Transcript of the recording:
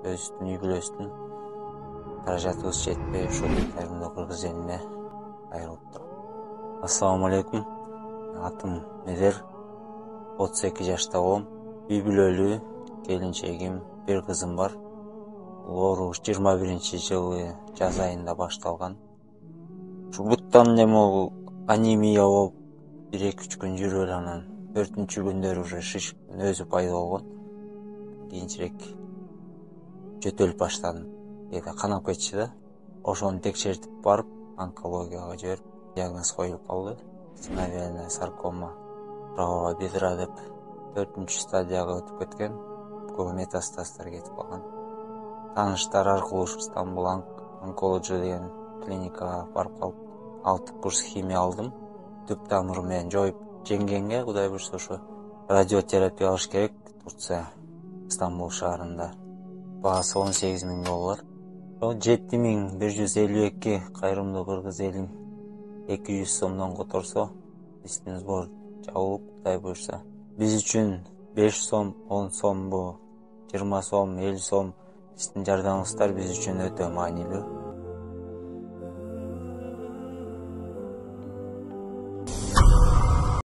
өзүбүздүн үй бүлөбүздүн каражатыбыз жетпей ушул кайрымдуу кыргыз элине кайрылып турат. Ассаламу алейкум. Атым Медер. 32 жаштагым. Үй бүлөлүү, келинчегим, бир кызым бар. Бул оору 21-жылы жаз айында башталган. Буттан эме анемия болуп 1-2 күн жүрүп эле анан 4-күндөрү уже шишиктин өзү пайда болгон. Кийинчерээк жөтөлүп баштадым. Канап кетчү да. Ошону текшертип барып, онкологияга жиберип, диагноз коюлуп калды. Синовиальная саркома, правого бедра деп 4-стадияга өтүп кеткен. Көбү метастаздар кетип калган. Тааныштар аркылуу Стамбул онкология деген клиникага барып калып, 6 курс химия алдым. Түп тамыры менен жоюп жеңгенге, Кудай буйрса, ошо радиотерапия алыш керек. Турция, Стамбул шаарында. Баасы $18.000. 7152 кайрымдуу кыргыз элин 200 сомдон которсо, биздин сбор жабылып, Кудай буйрса. Биз үчүн 5 сом, 10 сом, 20 сом, 50 сом биздин жардамыбыздар биз үчүн өтө маанилүү.